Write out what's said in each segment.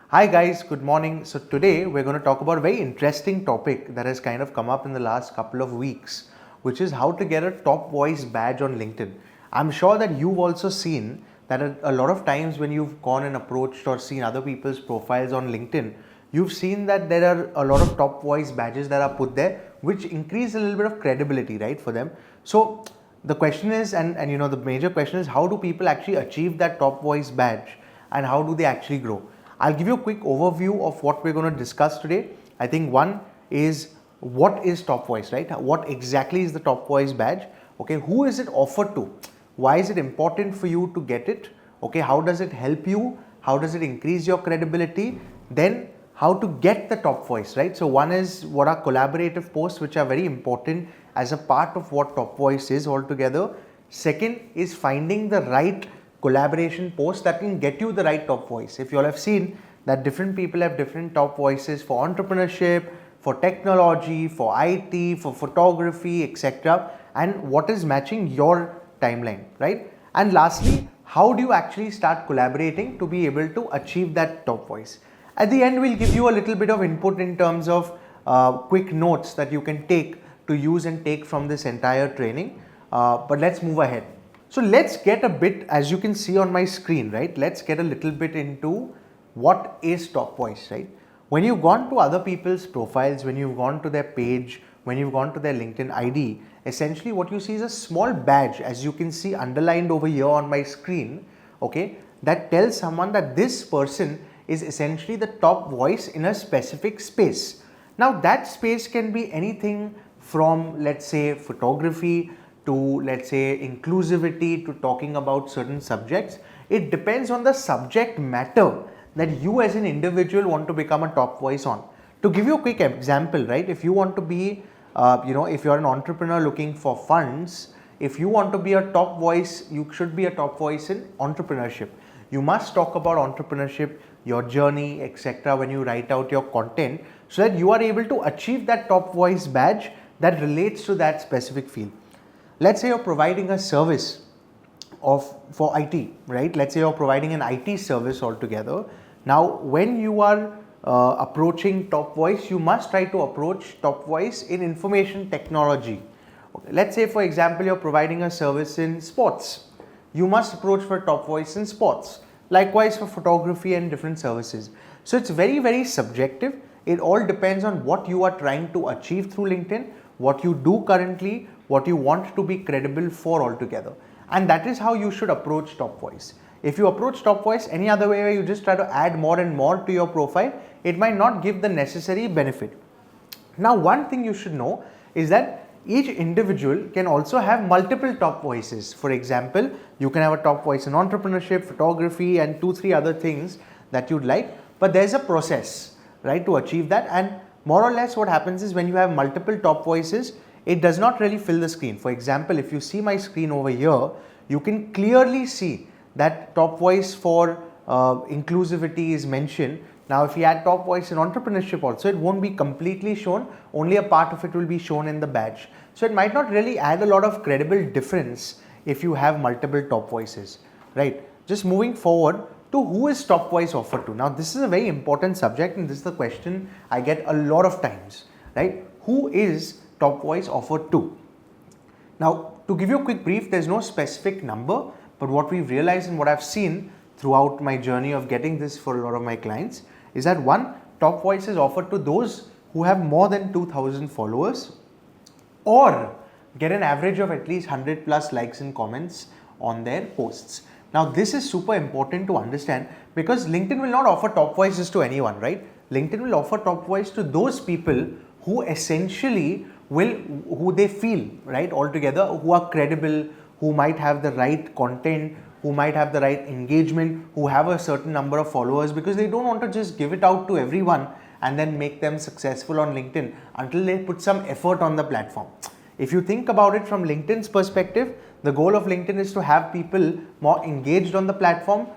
Hi guys, good morning. So today we're going to talk about a very interesting topic that has kind of come up in the last couple of weeks, which is how to get a top voice badge on LinkedIn. I'm sure that you've also seen that a lot of times when you've gone and approached or seen other people's profiles on LinkedIn, you've seen that there are a lot of top voice badges that are put there, which increase a little bit of credibility, right, for them. So the question is, and you know, the major question is, how do people actually achieve that top voice badge and how do they actually grow? I'll give you a quick overview of what we're going to discuss today. I think one is what is top voice, right? What exactly is the top voice badge? Okay, who is it offered to? Why is it important for you to get it? Okay, how does it help you? How does it increase your credibility? Then how to get the top voice, right? So one is what are collaborative posts, which are very important as a part of what top voice is altogether. Second is finding the right collaboration post that can get you the right top voice. If you all have seen that different people have different top voices for entrepreneurship, for technology, for IT, for photography, etc. And what is matching your timeline, right? And lastly, how do you actually start collaborating to be able to achieve that top voice? At the end, we'll give you a little bit of input in terms of quick notes that you can take to use and take from this entire training. But let's move ahead. So let's get a bit, as you can see on my screen, right? Let's get a little bit into what is top voice, right? When you've gone to other people's profiles, when you've gone to their page, when you've gone to their LinkedIn ID, essentially what you see is a small badge, as you can see underlined over here on my screen, okay, that tells someone that this person is essentially the top voice in a specific space. Now that space can be anything from, let's say, photography to, let's say, inclusivity, to talking about certain subjects. It depends on the subject matter that you as an individual want to become a top voice on. To give you a quick example, right, if you want to be, if you're an entrepreneur looking for funds, if you want to be a top voice, you should be a top voice in entrepreneurship. You must talk about entrepreneurship, your journey, etc. when you write out your content, so that you are able to achieve that top voice badge that relates to that specific field. Let's say you're providing a service for IT, right? Let's say you're providing an IT service altogether. Now, when you are approaching top voice, you must try to approach top voice in information technology. Okay. Let's say, for example, you're providing a service in sports. You must approach for top voice in sports. Likewise for photography and different services. So it's very, very subjective. It all depends on what you are trying to achieve through LinkedIn, what you do currently, what you want to be credible for altogether. And that is how you should approach top voice. If you approach top voice any other way where you just try to add more and more to your profile, it might not give the necessary benefit. Now, one thing you should know is that each individual can also have multiple top voices. For example, you can have a top voice in entrepreneurship, photography, and 2-3 other things that you'd like, but there's a process, right, to achieve that. And more or less what happens is when you have multiple top voices, it does not really fill the screen. For example, if you see my screen over here, you can clearly see that top voice for inclusivity is mentioned. Now, if you add top voice in entrepreneurship also, it won't be completely shown, only a part of it will be shown in the badge. So it might not really add a lot of credible difference if you have multiple top voices, right? Just moving forward to who is top voice offered to. Now, this is a very important subject and this is the question I get a lot of times, right? Who is top voice offered to? Now, to give you a quick brief, there's no specific number, but what we've realized and what I've seen throughout my journey of getting this for a lot of my clients is that one, top voice is offered to those who have more than 2,000 followers or get an average of at least 100 plus likes and comments on their posts. Now, this is super important to understand because LinkedIn will not offer top voices to anyone, right? LinkedIn will offer top voice to those people who essentially who they feel, right, altogether, who are credible, who might have the right content, who might have the right engagement, who have a certain number of followers, because they don't want to just give it out to everyone and then make them successful on LinkedIn until they put some effort on the platform. If you think about it from LinkedIn's perspective, the goal of LinkedIn is to have people more engaged on the platform,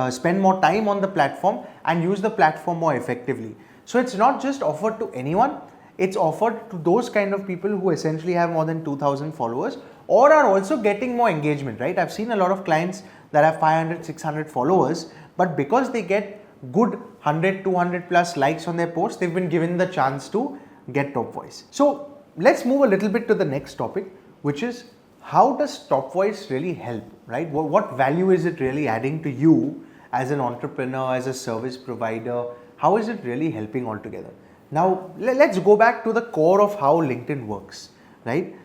spend more time on the platform and use the platform more effectively. So it's not just offered to anyone, it's offered to those kind of people who essentially have more than 2,000 followers or are also getting more engagement, right? I've seen a lot of clients that have 500, 600 followers, but because they get good 100, 200 plus likes on their post, they've been given the chance to get top voice. So let's move a little bit to the next topic, which is how does top voice really help, right? What value is it really adding to you as an entrepreneur, as a service provider? How is it really helping altogether? Now, let's go back to the core of how LinkedIn works, right?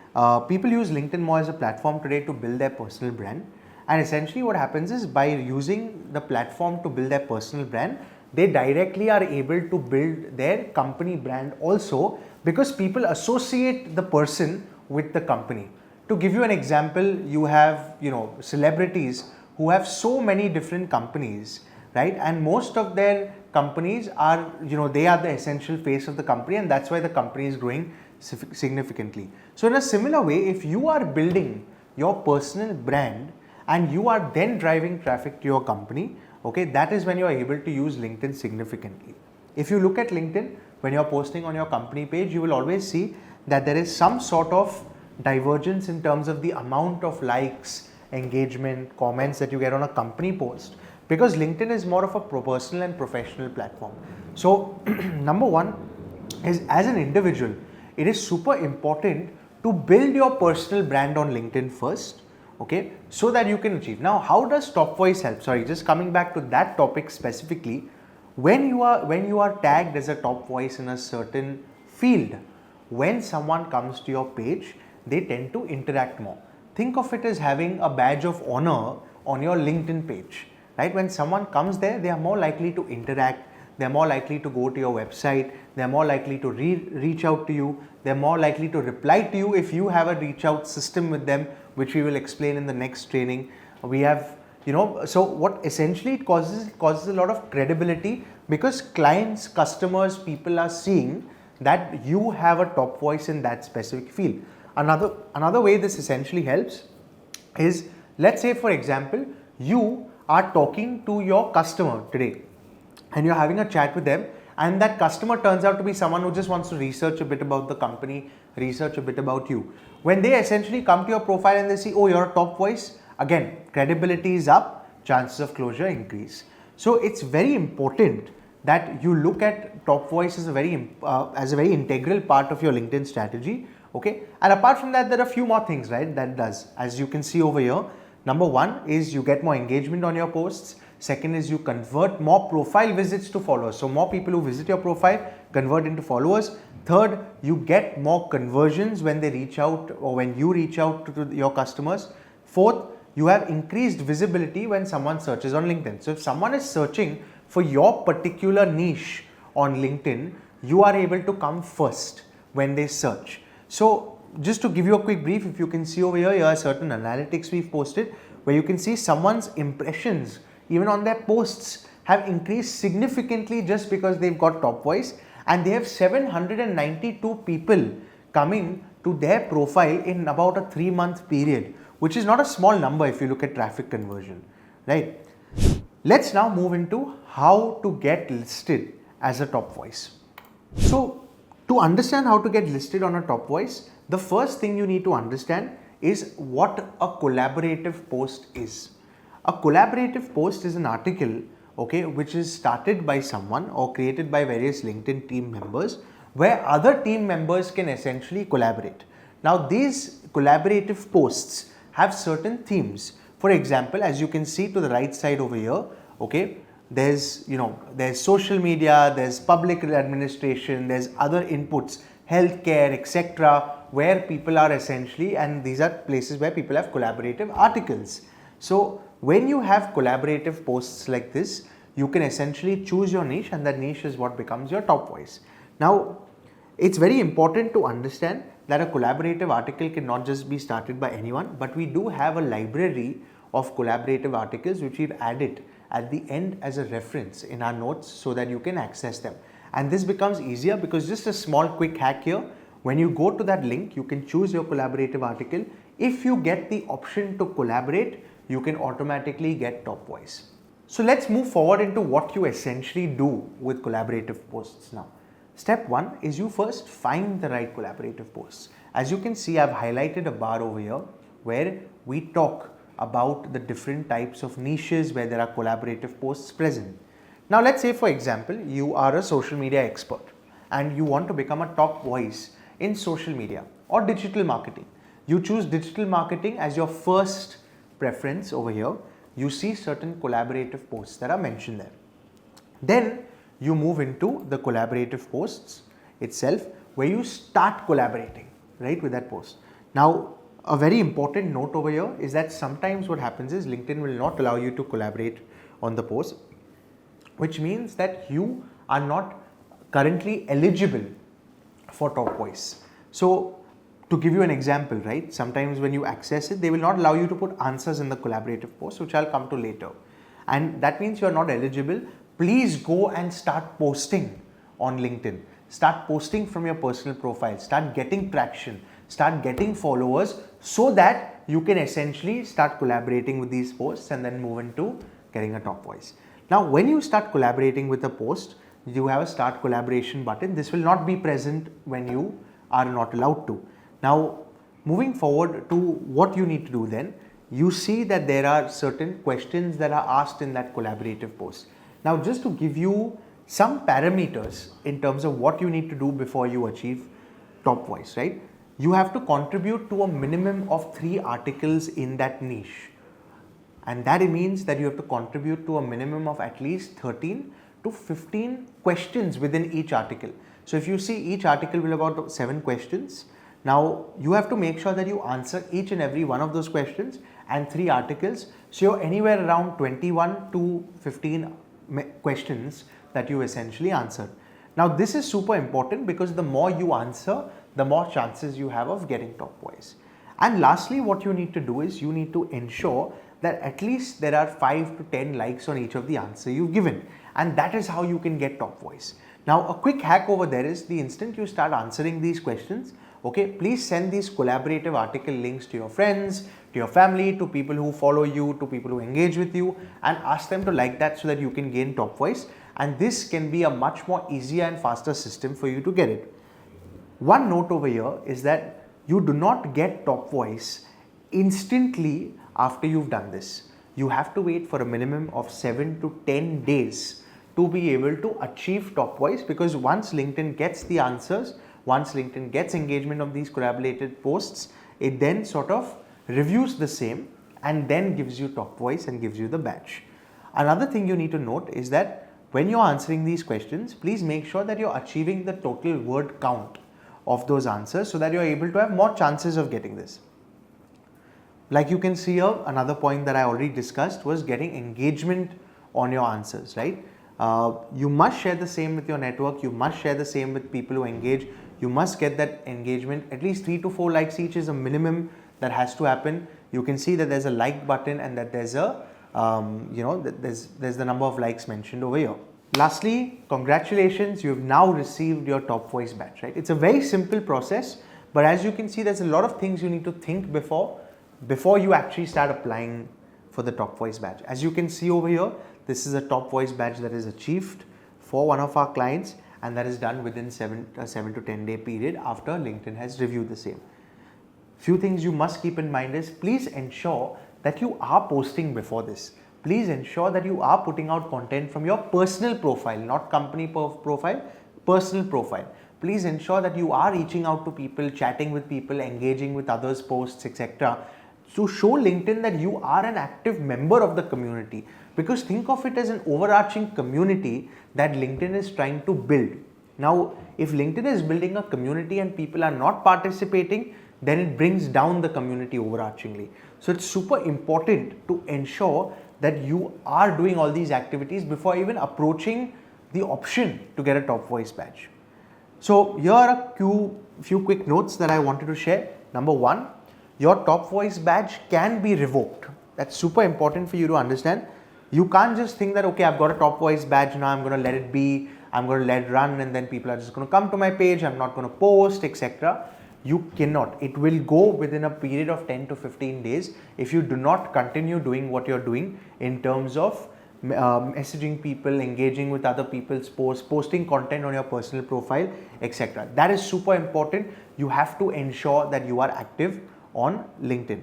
People use LinkedIn more as a platform today to build their personal brand. And essentially what happens is by using the platform to build their personal brand, they directly are able to build their company brand also, because people associate the person with the company. To give you an example, you have, celebrities who have so many different companies, right? And most of their companies are, they are the essential face of the company, and that's why the company is growing significantly. So in a similar way, if you are building your personal brand and you are then driving traffic to your company, okay, that is when you are able to use LinkedIn significantly. If you look at LinkedIn, when you're posting on your company page, you will always see that there is some sort of divergence in terms of the amount of likes, engagement, comments that you get on a company post, because LinkedIn is more of a personal and professional platform. So number one is, as an individual, it is super important to build your personal brand on LinkedIn first, okay, so that you can achieve. Now, how does top voice help? Sorry, just coming back to that topic specifically, when you are tagged as a top voice in a certain field, when someone comes to your page, they tend to interact more. Think of it as having a badge of honor on your LinkedIn page, right? When someone comes there, they are more likely to interact, they're more likely to go to your website, they're more likely to reach out to you, they're more likely to reply to you if you have a reach out system with them, which we will explain in the next training. We have, so what essentially it causes a lot of credibility, because clients, customers, people are seeing that you have a top voice in that specific field. Another way this essentially helps is, let's say for example, you are talking to your customer today and you're having a chat with them, and that customer turns out to be someone who just wants to research a bit about the company, research a bit about you. When they essentially come to your profile and they see, oh, you're a top voice, again, credibility is up, chances of closure increase. So it's very important that you look at top voice as a very integral part of your LinkedIn strategy, okay? And apart from that, there are a few more things, right, that does. As you can see over here, number one is you get more engagement on your posts. Second is you convert more profile visits to followers. So more people who visit your profile convert into followers. Third, you get more conversions when they reach out, or when you reach out to your customers. Fourth, you have increased visibility when someone searches on LinkedIn. So if someone is searching for your particular niche on LinkedIn, you are able to come first when they search. So just to give you a quick brief, if you can see over here are certain analytics we've posted where you can see someone's impressions even on their posts have increased significantly just because they've got top voice, and they have 792 people coming to their profile in about a 3-month period, which is not a small number if you look at traffic conversion, right? Let's now move into how to get listed as a top voice. So to understand how to get listed on a top voice, the first thing you need to understand is what a collaborative post is. A collaborative post is an article, okay, which is started by someone or created by various LinkedIn team members, where other team members can essentially collaborate. Now these collaborative posts have certain themes. For example, as you can see to the right side over here, okay, there's social media, there's public administration, there's other inputs, healthcare, etc., where people are essentially, and these are places where people have collaborative articles. So when you have collaborative posts like this, you can essentially choose your niche, and that niche is what becomes your top voice. Now, it's very important to understand that a collaborative article cannot just be started by anyone, but we do have a library of collaborative articles which we've added at the end as a reference in our notes so that you can access them. And this becomes easier because just a small quick hack here, when you go to that link, you can choose your collaborative article. If you get the option to collaborate, you can automatically get top voice. So let's move forward into what you essentially do with collaborative posts now. Step one is you first find the right collaborative posts. As you can see, I've highlighted a bar over here where we talk about the different types of niches where there are collaborative posts present. Now let's say, for example, you are a social media expert and you want to become a top voice in social media or digital marketing. You choose digital marketing as your first preference over here. You see certain collaborative posts that are mentioned there. Then you move into the collaborative posts itself where you start collaborating, right, with that post. Now, a very important note over here is that sometimes what happens is LinkedIn will not allow you to collaborate on the post, which means that you are not currently eligible for top voice. So to give you an example, right, sometimes when you access it, they will not allow you to put answers in the collaborative post, which I'll come to later. And that means you're not eligible. Please go and start posting on LinkedIn. Start posting from your personal profile. Start getting traction. Start getting followers so that you can essentially start collaborating with these posts and then move into getting a top voice. Now, when you start collaborating with a post, you have a start collaboration button. This will not be present when you are not allowed to. Now, moving forward to what you need to do then, you see that there are certain questions that are asked in that collaborative post. Now, just to give you some parameters in terms of what you need to do before you achieve top voice, right? You have to contribute to a minimum of 3 articles in that niche. And that means that you have to contribute to a minimum of at least 13 to 15 questions within each article. So if you see, each article will have about 7 questions. Now you have to make sure that you answer each and every one of those questions and 3 articles. So you're anywhere around 21 to 15 questions that you essentially answered. Now this is super important because the more you answer, the more chances you have of getting top voice. And lastly, what you need to do is you need to ensure that at least there are 5 to 10 likes on each of the answer you've given. And that is how you can get top voice. Now, a quick hack over there is the instant you start answering these questions, okay, please send these collaborative article links to your friends, to your family, to people who follow you, to people who engage with you, and ask them to like that so that you can gain top voice. And this can be a much more easier and faster system for you to get it. One note over here is that you do not get top voice instantly after you've done this. You have to wait for a minimum of 7 to 10 days to be able to achieve top voice, because once LinkedIn gets the answers, once LinkedIn gets engagement of these collaborated posts, it then sort of reviews the same and then gives you top voice and gives you the badge. Another thing you need to note is that when you're answering these questions, please make sure that you're achieving the total word count of those answers so that you're able to have more chances of getting this. Like you can see here, another point that I already discussed was getting engagement on your answers, right? You must share the same with your network. You must share the same with people who engage. You must get that engagement. At least 3 to 4 likes each is a minimum that has to happen. You can see that there's a like button and that there's a, there's the number of likes mentioned over here. Lastly, congratulations, you've now received your top voice badge, right? It's a very simple process, but as you can see, there's a lot of things you need to think before you actually start applying for the top voice badge. As you can see over here, this is a top voice badge that is achieved for one of our clients, and that is done within 7 to 10 day period after LinkedIn has reviewed the same. Few things you must keep in mind is, please ensure that you are posting before this. Please ensure that you are putting out content from your personal profile, not company profile, personal profile. Please ensure that you are reaching out to people, chatting with people, engaging with others' posts, etc. to show LinkedIn that you are an active member of the community. Because think of it as an overarching community that LinkedIn is trying to build. Now, if LinkedIn is building a community and people are not participating, then it brings down the community overarchingly. So it's super important to ensure that you are doing all these activities before even approaching the option to get a top voice badge. So here are a few quick notes that I wanted to share. Number 1, your top voice badge can be revoked. That's super important for you to understand. You can't just think that, okay, I've got a top voice badge, now I'm going to let it be, I'm going to let it run, and then people are just going to come to my page, I'm not going to post, etc. You cannot. It will go within a period of 10 to 15 days if you do not continue doing what you're doing in terms of messaging people, engaging with other people's posts, posting content on your personal profile, etc. That is super important. You have to ensure that you are active on LinkedIn.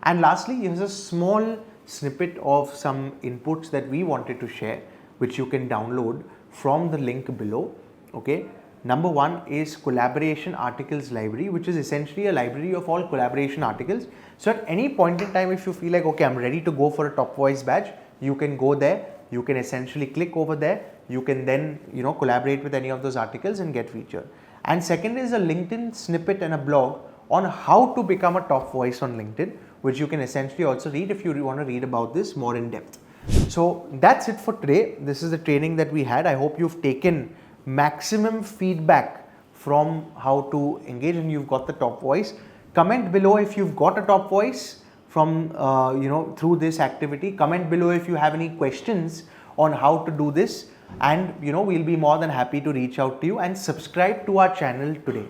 And lastly, here's a small snippet of some inputs that we wanted to share which you can download from the link below. Okay. Number one is Collaboration Articles Library, which is essentially a library of all collaboration articles. So at any point in time, if you feel like, okay, I'm ready to go for a Top Voice badge, you can go there. You can essentially click over there. You can then, collaborate with any of those articles and get featured. And second is a LinkedIn snippet and a blog on how to become a top voice on LinkedIn, which you can essentially also read if you want to read about this more in depth. So that's it for today. This is the training that we had. I hope you've taken maximum feedback from how to engage and you've got the top voice. Comment below if you've got a top voice from through this activity. Comment below if you have any questions on how to do this, and we'll be more than happy to reach out to you, and subscribe to our channel today.